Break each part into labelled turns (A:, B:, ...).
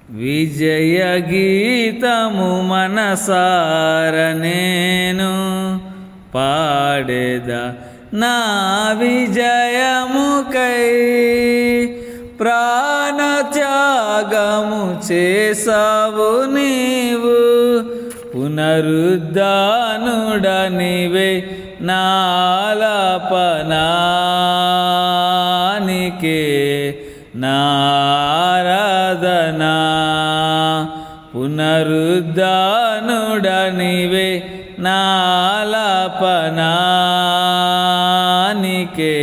A: విజయ గీతము మనసార నేను పాడేదా నా విజయముకై ప్రాణత్యాగము చేసావు నీవు పునరుద్ధానుడనివే నాలాపనానికే నారాధనా పునరుద్ధానుడనివే నాలాపనానికే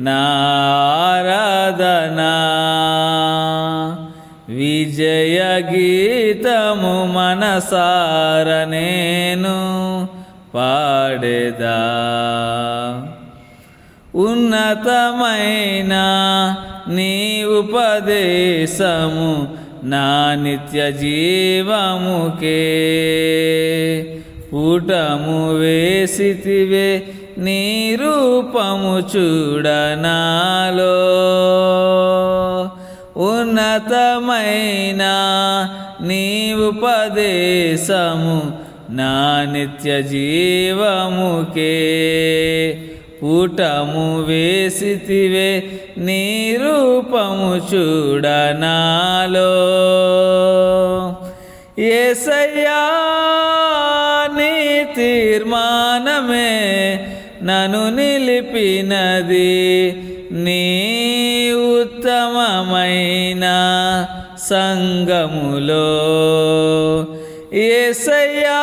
A: నారాధనా విజయ గీతము మనసార నేను పాడేదా ఉన్నతమైన నీ ఉపదేశము నా నిత్య జీవముకే పుటము వేసితివే నీ రూపము చూడనాలో ఉన్నతమైన నీ ఉపదేశము నా నిత్య జీవముకే పుటము వేసితివే నీ రూపము చూడనాలో యేసయ్యా నీ తీర్మానమే నన్ను నిలిపినది నీ ఉత్తమమైన సంగములో యేసయ్యా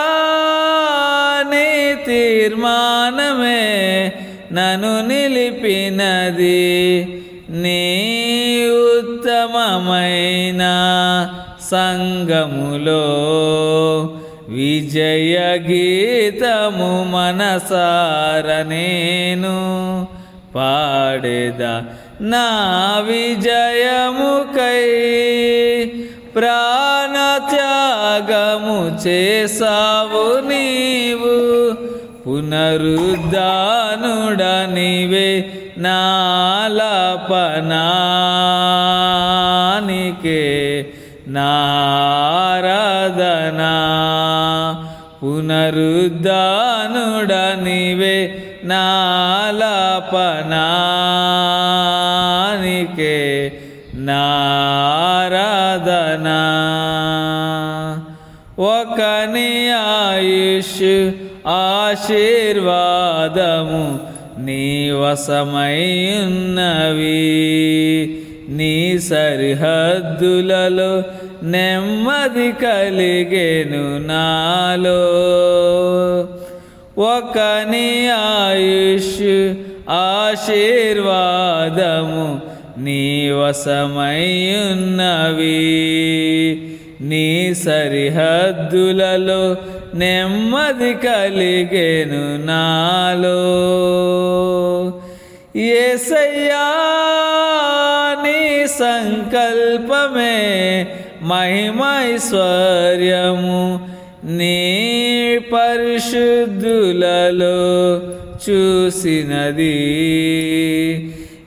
A: నీ తీర్మానమే నన్ను నిలిపినది నీ ఉత్తమమైన సంగములో విజయ గీతము మనసార నేను పాడేదా నా విజయముకై ప్రాణత్యాగము చేసావు నీవు పునరుద్ధానుడనివే నాలాపనానికే నారాధనా పునరుద్ధానుడనివే నాలాపనానికే నారాధనా ఒకని ఆయుష్ ఆశీర్వాదము నీ వశమైయున్నవి నీ సరిహద్దులలో నెమ్మది కలిగెను నాలో ఒకని ఆయుష్ ఆశీర్వాదము నీ వశమైయున్నవి నీ సరిహద్దులలో నెమ్మది కలిగెను నాలో యేసయ్యా నీ సంకల్పమే మహిమైశ్వర్యము నీ పరిశుద్ధులలో చూసినది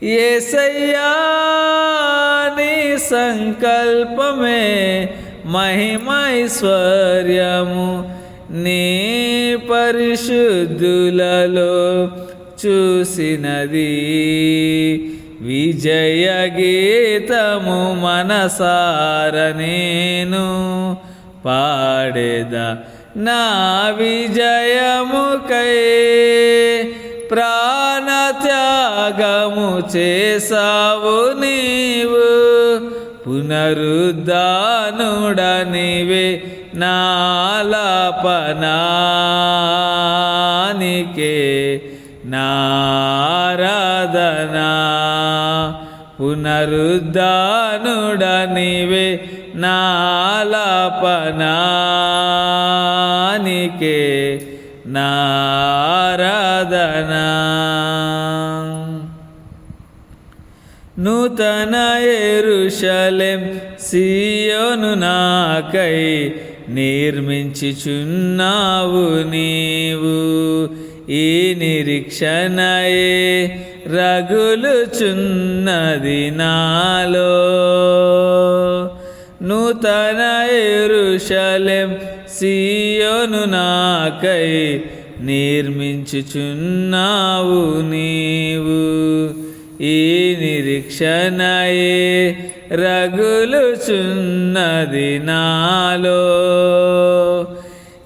A: యేసయ్యా నీ సంకల్పమే మహిమైశ్వర్యము నీ పరిశుద్ధులలో చూసినది విజయ గీతము మనసార నేను పాడేదా నా విజయముకై ప్రాణత్యాగము చేసావు నీవు పునరుద్ధానుడనివే నాలాపనానికే నారాధనా పునరుద్ధానుడనివే నాలాపనానికే నారాధనా నూతన యెరూషలేం సియోను నాకై నిర్మించుచున్నావు నీవు ఈ నిరీక్షణయే రగులుచున్నది నాలో నూతన యెరూషలేం సీయోను నాకై నిర్మించుచున్నావు నీవు. ఈ నిరీక్షణయే రగులుచున్నది నాలో.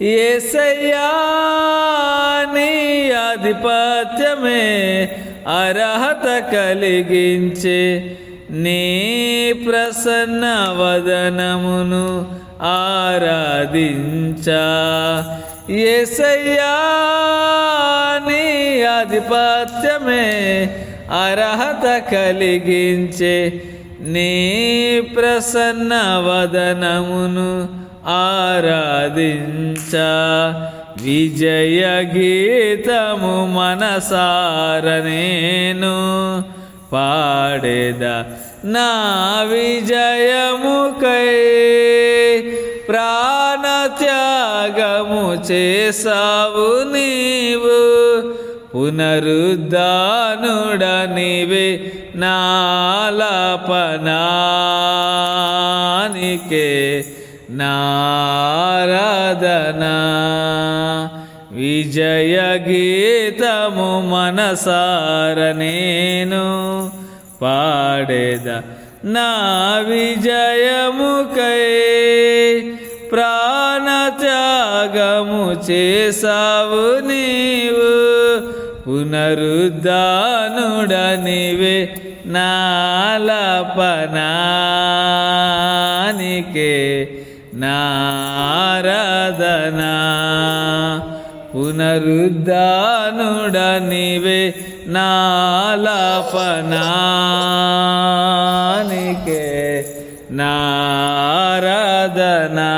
A: యేసయ్యా నీ ఆధిపత్యమే అర్హత కలిగించే, నీ ప్రసన్న వదనమును ఆరాధించా. యేసయ్యా నీ ఆధిపత్యమే అర్హత కలిగించే, నీ ప్రసన్న వదనమును ఆరాధించా. విజయ గీతము మనసార నేను పాడేదా, నా విజయముకై ప్రాణత్యాగము చేసావు నీవు. పునరుద్ధానుడనివే నాలాపనానికే నారాధనా. విజయ గీతము మనసార నేను పాడేదా, నా విజయముకై ప్రాణత్యాగము చేసావు నీవు. పునరుద్ధానుడనివే నాలాపనానికే నారాధనా. పునరుద్ధానుడనివే నాలాపనానికే నారాధనా.